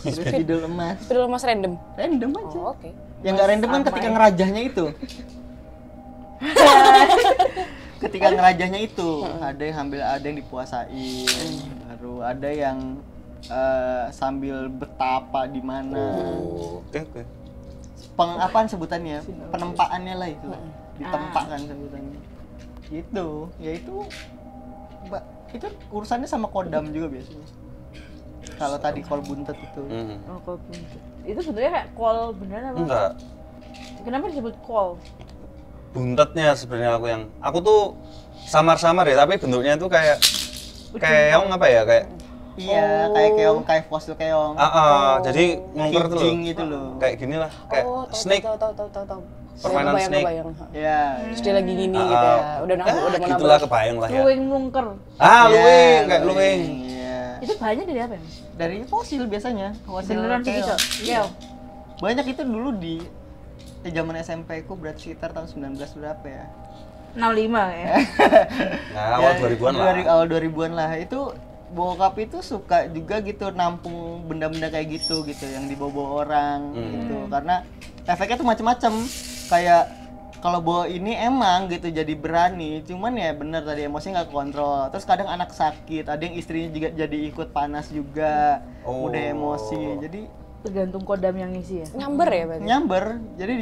[SPEAKER 1] Terus spidol emas.
[SPEAKER 3] Spidol emas random.
[SPEAKER 1] Random aja.
[SPEAKER 3] Oh, oke.
[SPEAKER 1] Yang nggak random kan ketika ngerajahnya itu. Ketika ngerajahnya itu, ada yang ambil, ada yang dipuasain, baru ada yang sambil betapa di mana.
[SPEAKER 4] Oh, oke.
[SPEAKER 1] Apaan sebutannya? Penempaannya lah itu. Ditempakkan sebutannya. Gitu. Ya itu itu urusannya sama kodam juga biasanya. Kalau tadi kol buntet itu.
[SPEAKER 2] Oh, kol buntet. Itu sebenarnya kayak kol beneran apa?
[SPEAKER 4] Enggak.
[SPEAKER 2] Kenapa disebut kol?
[SPEAKER 4] Buntetnya sebenarnya aku tuh samar-samar ya, tapi bentuknya tuh kayak keong apa ya, kayak
[SPEAKER 1] Iya, kayak keong, kayak fosil keong.
[SPEAKER 4] jadi ngungker tuh loh.
[SPEAKER 1] Kijing gitu loh.
[SPEAKER 4] Kayak gini lah, kayak snake.
[SPEAKER 3] Tahu.
[SPEAKER 4] Permainan snake.
[SPEAKER 3] Kebayang.
[SPEAKER 1] Ya.
[SPEAKER 3] Terus dia lagi gini gitu ya. Udah
[SPEAKER 4] Gitulah
[SPEAKER 3] menambah.
[SPEAKER 4] kebayang lah ya.
[SPEAKER 2] Luwing nungker.
[SPEAKER 4] Luwing, kayak luwing.
[SPEAKER 1] Iya.
[SPEAKER 2] Itu bahannya dari apa ya? Mas?
[SPEAKER 1] Dari fosil biasanya. Fosil
[SPEAKER 2] Beneran sih bisa.
[SPEAKER 1] keong.
[SPEAKER 2] Iya.
[SPEAKER 1] Banyak itu dulu di zaman SMP ku berarti sekitar tahun 19 berapa ya?
[SPEAKER 2] 65 ya.
[SPEAKER 4] Nah, awal 2000-an lah.
[SPEAKER 1] Awal 2000-an lah. Itu bokap itu suka juga gitu nampung benda-benda kayak gitu yang dibawa orang gitu. Karena efeknya tuh macam-macam. Kayak kalau bawa ini emang gitu jadi berani, cuman ya bener tadi emosi nggak kontrol. Terus kadang anak sakit, ada yang istrinya juga jadi ikut panas juga, udah emosi. Jadi
[SPEAKER 2] Tergantung kodam yang ngisi ya.
[SPEAKER 3] Nyamber ya berarti.
[SPEAKER 1] nyamber. Jadi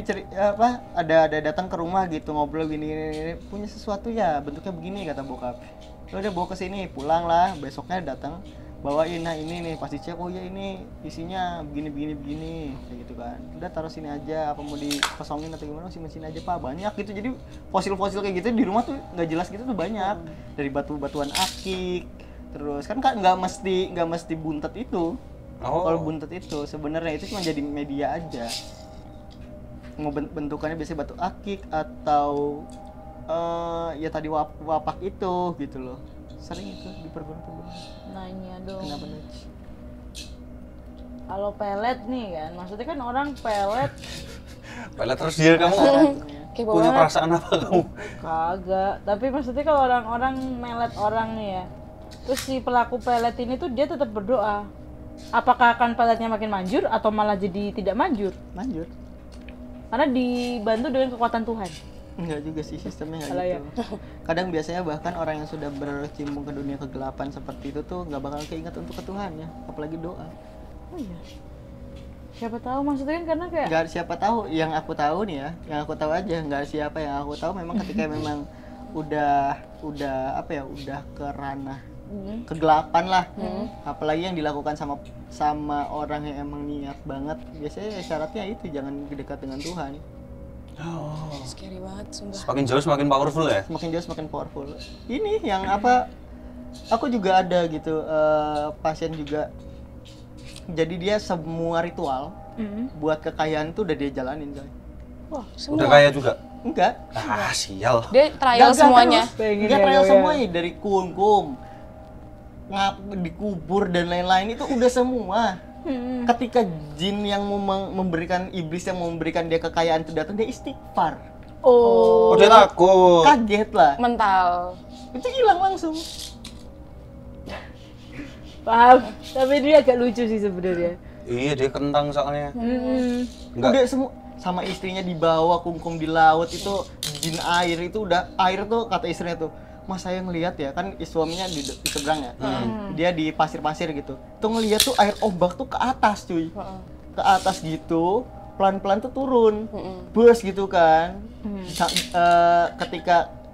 [SPEAKER 1] ada datang ke rumah gitu ngobrol gini, punya sesuatu ya bentuknya begini kata bokap. Udah bawa ke sini, pulang lah, besoknya datang bawain, nah ini nih pasti cek, oh ya ini isinya begini kayak gitu kan, udah taruh sini aja, apa mau dikosongin atau gimana, simpen sini aja pak, banyak gitu. Jadi fosil-fosil kayak gitu di rumah tuh nggak jelas gitu tuh banyak, dari batuan akik, terus kan nggak mesti buntet itu. Kalau buntet itu sebenarnya itu cuma jadi media aja. Bentukannya biasanya batu akik atau ya tadi wapak itu gitu loh. Sering itu di perguruan.
[SPEAKER 2] Nanya dong.
[SPEAKER 1] Kenapa nih?
[SPEAKER 2] Kalau pelet nih kan, maksudnya kan orang pelet
[SPEAKER 4] Pelet terus dia kamu
[SPEAKER 3] Kepo
[SPEAKER 4] punya
[SPEAKER 3] banget.
[SPEAKER 4] perasaan apa kamu?
[SPEAKER 2] kagak. Tapi maksudnya kalau orang-orang melet orang nih ya, terus si pelaku pelet ini tuh dia tetap berdoa. Apakah akan peletnya makin manjur atau malah jadi tidak manjur?
[SPEAKER 1] Manjur.
[SPEAKER 2] Karena dibantu dengan kekuatan Tuhan.
[SPEAKER 1] Enggak juga sih, sistemnya enggak
[SPEAKER 2] Alah, ya.
[SPEAKER 1] gitu. Kadang biasanya bahkan orang yang sudah berkecimpung ke dunia kegelapan seperti itu tuh nggak bakal keinget untuk ke Tuhan ya, apalagi doa.
[SPEAKER 2] Oh iya. Siapa tahu maksudnya kan karena kayak
[SPEAKER 1] Nggak siapa tahu, yang aku tahu nih ya, yang aku tahu aja, nggak siapa yang aku tahu memang ketika memang udah apa ya, udah ke ranah kegelapan lah, apalagi yang dilakukan sama orang yang emang niat banget, biasanya syaratnya itu jangan dekat dengan Tuhan.
[SPEAKER 3] Scary banget, sumpah.
[SPEAKER 4] Semakin jauh semakin powerful ya?
[SPEAKER 1] Semakin jauh semakin powerful. Ini yang apa, aku juga ada gitu, pasien juga, jadi dia semua ritual buat kekayaan tuh udah dia jalanin coy.
[SPEAKER 2] wah,
[SPEAKER 4] Udah kaya juga?
[SPEAKER 1] Enggak,
[SPEAKER 4] Sial.
[SPEAKER 3] Dia trial
[SPEAKER 1] Gagal
[SPEAKER 3] semuanya.
[SPEAKER 1] terus. Enggak trial semuanya, dari kum dikubur dan lain-lain itu udah semua. Ketika jin yang memberikan, iblis yang memberikan dia kekayaan itu datang, dia istighfar.
[SPEAKER 2] Oh,
[SPEAKER 4] Dia takut.
[SPEAKER 1] Kaget lah,
[SPEAKER 3] Mental.
[SPEAKER 1] itu hilang langsung.
[SPEAKER 2] paham. Tapi dia agak lucu sih sebenarnya.
[SPEAKER 4] Iya, dia kentang soalnya. Enggak.
[SPEAKER 1] Udah semua, sama istrinya dibawa kungkum di laut, itu jin air itu udah, air tuh kata istrinya tuh, mas saya ngelihat ya, kan suaminya di seberang ya, dia di pasir-pasir gitu, tuh ngelihat tuh air ombak tuh ke atas cuy, ke atas gitu, pelan-pelan tuh turun, bus gitu kan.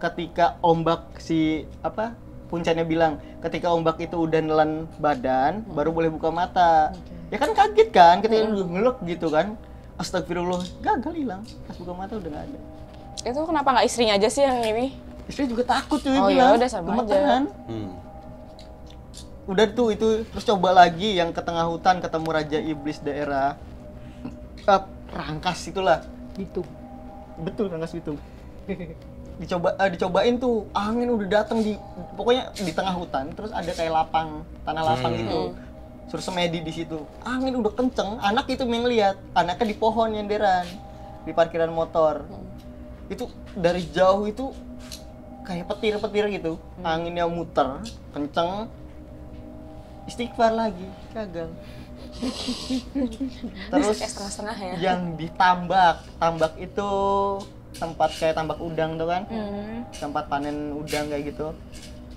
[SPEAKER 1] Ketika ombak si apa puncaknya bilang, ketika ombak itu udah nelan badan, baru boleh buka mata. Ya kan kaget kan, ketika ngeluk gitu kan, astagfirullah, gagal, hilang, pas buka mata udah nggak ada.
[SPEAKER 3] Itu kenapa nggak istrinya aja sih yang ini?
[SPEAKER 1] Istri juga takut cuy,
[SPEAKER 3] Oh,
[SPEAKER 1] bilang,
[SPEAKER 3] ya udah sama aja.
[SPEAKER 1] gemeteran. Udah tuh itu, terus coba lagi yang ke tengah hutan ketemu Raja Iblis daerah Rangkas itulah.
[SPEAKER 2] Gitu.
[SPEAKER 1] Betul, Rangkas Bitung. Dicobain tuh, angin udah datang pokoknya di tengah hutan, terus ada kayak tanah lapang gitu. Suruh semedi di situ. Angin udah kenceng, anak itu yang lihat, anaknya di pohon nyenderan di parkiran motor. Itu dari jauh itu kayak petir-petir gitu, anginnya muter kenceng, istighfar lagi, gagal. Terus
[SPEAKER 3] Kayak setengah-setengah ya.
[SPEAKER 1] yang tambak itu tempat kayak tambak udang tuh kan, tempat panen udang kayak gitu.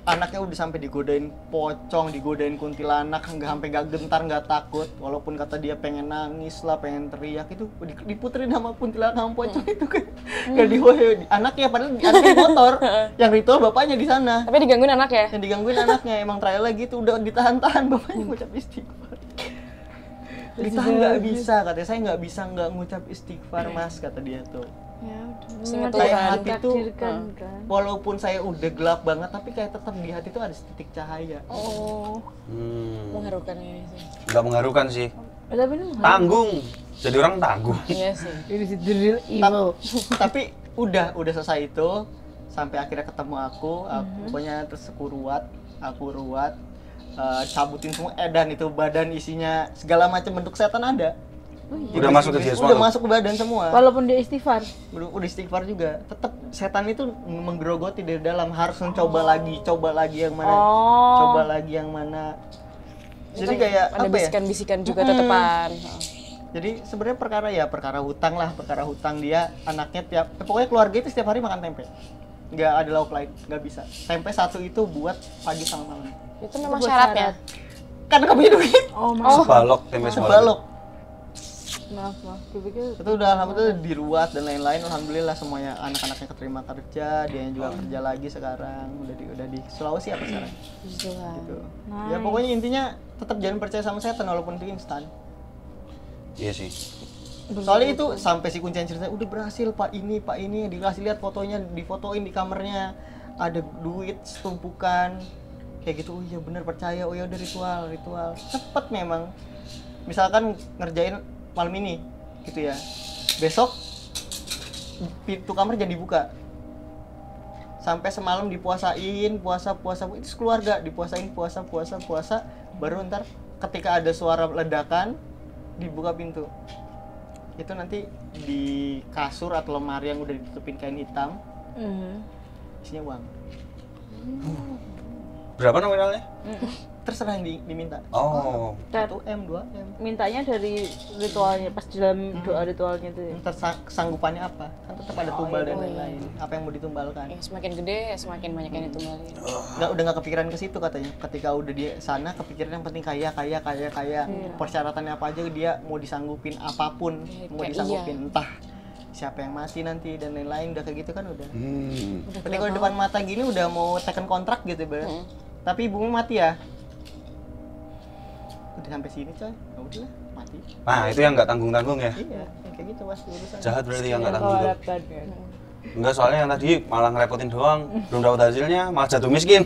[SPEAKER 1] Anaknya udah sampai digodain pocong, digodain kuntilanak, sampai gak gentar, gak takut, walaupun kata dia pengen nangis lah, pengen teriak, itu diputerin sama kuntilanak sama pocong itu kan. Gak dihoyo anaknya, padahal anaknya di motor, yang ritual bapaknya di sana.
[SPEAKER 3] Tapi digangguin anak ya?
[SPEAKER 1] Yang digangguin anaknya, emang trial lagi tuh, udah ditahan-tahan, bapaknya ngucap istighfar. Ditahan nggak bisa, katanya, saya nggak bisa nggak ngucap istighfar mas, kata dia tuh.
[SPEAKER 2] Ya udah.
[SPEAKER 3] Ingat
[SPEAKER 1] Kayak
[SPEAKER 3] Tuhan.
[SPEAKER 1] hati tuh,
[SPEAKER 2] Takdirkan, kan.
[SPEAKER 1] walaupun saya udah gelap banget, tapi kayak tetap di hati tuh ada titik cahaya.
[SPEAKER 2] Oh.
[SPEAKER 3] Mengharukan ya sih.
[SPEAKER 4] Nggak mengharukan sih.
[SPEAKER 2] Tapi ini
[SPEAKER 4] Tanggung. Jadi orang tanggung.
[SPEAKER 3] Iya sih.
[SPEAKER 2] ini sih the real evil.
[SPEAKER 1] Tapi udah selesai itu, sampai akhirnya ketemu aku, pokoknya terus aku ruat, cabutin semua edan itu, badan isinya segala macam bentuk setan ada.
[SPEAKER 4] Udah masuk ke dia semua.
[SPEAKER 1] Udah masuk ke badan semua.
[SPEAKER 2] Walaupun dia istighfar.
[SPEAKER 1] Udah istighfar juga, tetap setan itu menggerogoti dari dalam, harus mencoba lagi yang mana, coba lagi yang mana. Jadi kayak
[SPEAKER 3] ada
[SPEAKER 1] apa ya?
[SPEAKER 3] bisikan-bisikan juga tetepan.
[SPEAKER 1] Jadi sebenarnya perkara hutang dia anaknya pokoknya keluarga itu setiap hari makan tempe. Nggak ada lauk lain, nggak bisa. Tempe satu itu buat pagi sama malam.
[SPEAKER 3] Itu memang
[SPEAKER 2] buat
[SPEAKER 3] syaratnya.
[SPEAKER 1] Karena nggak punya duit.
[SPEAKER 2] Oh,
[SPEAKER 4] Sebalok, tempe sebalok.
[SPEAKER 1] Sebalok.
[SPEAKER 2] Maaf, dipikir
[SPEAKER 1] Itu udah alhamdulillah diruat dan lain-lain, alhamdulillah semuanya anak-anaknya keterima kerja, dia yang juga kerja lagi sekarang, udah di Sulawesi apa sekarang gitu. Ya pokoknya intinya tetap jangan percaya sama setan walaupun itu instan.
[SPEAKER 4] Iya sih.
[SPEAKER 1] Soalnya itu sampai si kuncian cerita udah berhasil pak ini dikasih lihat fotonya, difotoin di kamarnya ada duit setumpukan kayak gitu. Oh iya bener percaya, oh ya udah ritual cepet memang. Misalkan ngerjain malam ini gitu ya, besok pintu kamar jadi dibuka sampai semalam dipuasain, puasa itu keluarga dipuasain, puasa baru ntar ketika ada suara ledakan dibuka pintu. Itu nanti di kasur atau lemari yang udah ditutupin kain hitam isinya uang.
[SPEAKER 4] Berapa nominalnya?
[SPEAKER 1] Terserah yang diminta.
[SPEAKER 4] Oh.
[SPEAKER 1] 1M, 2M.
[SPEAKER 2] mintanya dari ritualnya pas di dalam doa ritualnya itu ya.
[SPEAKER 1] Ntar kesanggupannya apa? Kan tetap ada tumbal dan lain-lain. Apa yang mau ditumbalkan?
[SPEAKER 3] Ya, semakin gede semakin banyak yang ditumbalin.
[SPEAKER 1] Udah nggak kepikiran ke situ katanya. Ketika udah di sana kepikiran yang penting kaya. Persyaratannya apa aja dia mau disanggupin apapun, mau disanggupin entah siapa yang mati nanti dan lain-lain, udah kayak gitu kan udah. Ketika di depan mata gini udah mau teken kontrak gitu berarti. Tapi ibumu mati ya. Udah sampai sini coy, ya udahlah mati.
[SPEAKER 4] Nah, itu yang nggak tanggung-tanggung ya?
[SPEAKER 1] Iya, kayak gitu pasti urusan.
[SPEAKER 4] Jahat berarti yang nggak tanggung jawab.
[SPEAKER 2] Kan.
[SPEAKER 4] Enggak, soalnya yang tadi malah ngerepotin doang, belum dapat hasilnya, malah jatuh miskin.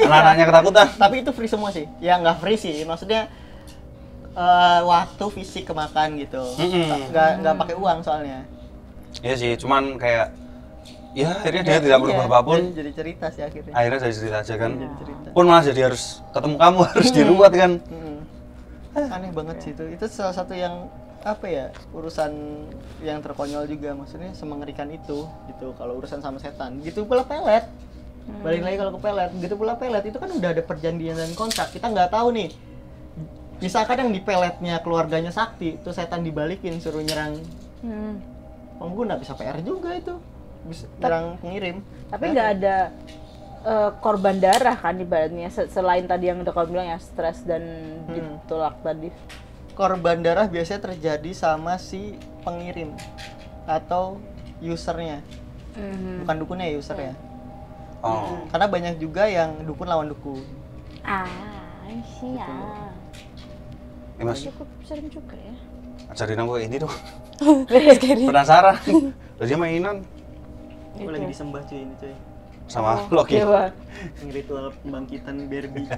[SPEAKER 4] Anak-anaknya ketakutan.
[SPEAKER 1] Tapi itu free semua sih. Ya nggak free sih, maksudnya waktu fisik kemakan gitu. Nggak pakai uang soalnya.
[SPEAKER 4] Iya sih, cuman kayak ya akhirnya dia tidak berubah apapun.
[SPEAKER 1] Jadi cerita sih akhirnya.
[SPEAKER 4] Akhirnya jadi cerita aja kan.
[SPEAKER 1] Jadi cerita.
[SPEAKER 4] Pun malah jadi harus ketemu kamu, harus diruat kan.
[SPEAKER 1] Aneh banget sih itu. Itu salah satu yang apa ya, urusan yang terkonyol juga, maksudnya semengerikan itu gitu. Kalau urusan sama setan gitu pula pelet. Balik lagi kalau ke pelet, gitu pula pelet itu kan udah ada perjanjian dan kontrak. Kita nggak tahu nih. Misalkan yang di peletnya keluarganya sakti, itu setan dibalikin suruh nyerang pengguna, bisa PR juga itu. Bisa nyerang pengirim.
[SPEAKER 2] Tapi nggak ada korban darah kan ibaratnya, selain tadi yang udah kamu bilang ya stres dan ditolak tadi.
[SPEAKER 1] Korban darah biasanya terjadi sama si pengirim atau usernya, bukan dukunnya ya, usernya.
[SPEAKER 4] Oh.
[SPEAKER 1] Karena banyak juga yang dukun lawan dukun.
[SPEAKER 2] Iya.
[SPEAKER 4] Ini Mas,
[SPEAKER 2] Cukup serem juga ya.
[SPEAKER 4] ajarin aku ini dong.
[SPEAKER 2] Scary.
[SPEAKER 4] Penasaran. Dia mainan
[SPEAKER 1] Aku lagi disembah cuy ini cuy.
[SPEAKER 4] sama Loki.
[SPEAKER 2] Coba.
[SPEAKER 1] Yang ritual pembangkitan Barbie.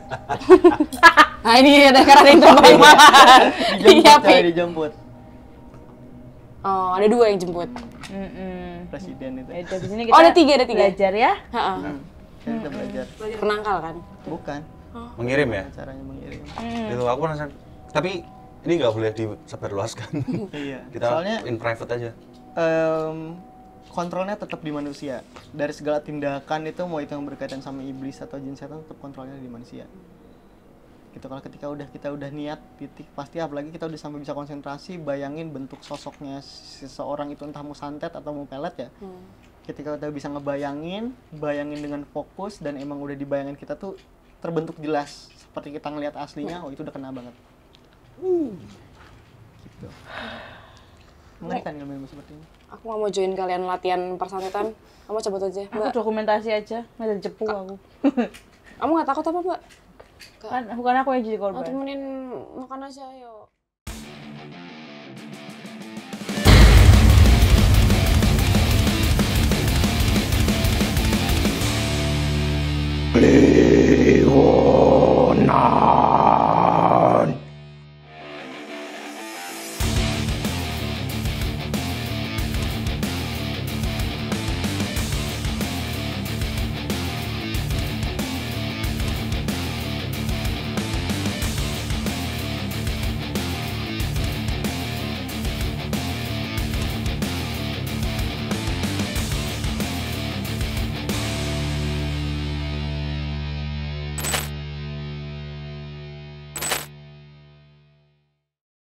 [SPEAKER 3] Nah ini ada karena yang terbang malah. Iya,
[SPEAKER 1] Dijemput coy, dijemput.
[SPEAKER 3] Oh, ada 2 yang jemput.
[SPEAKER 1] Presiden itu.
[SPEAKER 2] Ya, dari sini kita
[SPEAKER 3] Oh, ada 3, ada 3.
[SPEAKER 2] belajar ya.
[SPEAKER 3] Heeh.
[SPEAKER 1] Jadi kita belajar.
[SPEAKER 3] Penangkal kan?
[SPEAKER 1] Bukan.
[SPEAKER 4] Mengirim ya?
[SPEAKER 1] Caranya mengirim.
[SPEAKER 4] Itu aku penasaran. Tapi ini nggak boleh disebarluaskan.
[SPEAKER 1] Iya.
[SPEAKER 4] Kita
[SPEAKER 1] Soalnya
[SPEAKER 4] in private aja.
[SPEAKER 1] kontrolnya tetap di manusia. Dari segala tindakan itu, mau itu yang berkaitan sama iblis atau jin setan, tetap kontrolnya di manusia. Gitu, kalau ketika kita udah niat titik pasti, apalagi kita udah sampai bisa konsentrasi, bayangin bentuk sosoknya seseorang itu, entah mau santet atau mau pelet ya. Ketika kita bisa bayangin dengan fokus dan emang udah dibayangin kita tuh terbentuk jelas seperti kita ngelihat aslinya, oh itu udah kena banget. Gitu. Mengerikan ilmu seperti ini.
[SPEAKER 3] Aku nggak mau join kalian latihan persantetan. Kamu coba aja,
[SPEAKER 2] Aku
[SPEAKER 3] Mbak.
[SPEAKER 2] dokumentasi aja, nggak ada cepu aku.
[SPEAKER 3] Kamu nggak takut apa, Mbak?
[SPEAKER 2] Kan bukan aku yang jadi
[SPEAKER 3] Mau
[SPEAKER 2] korban.
[SPEAKER 3] temenin makan aja, ayo.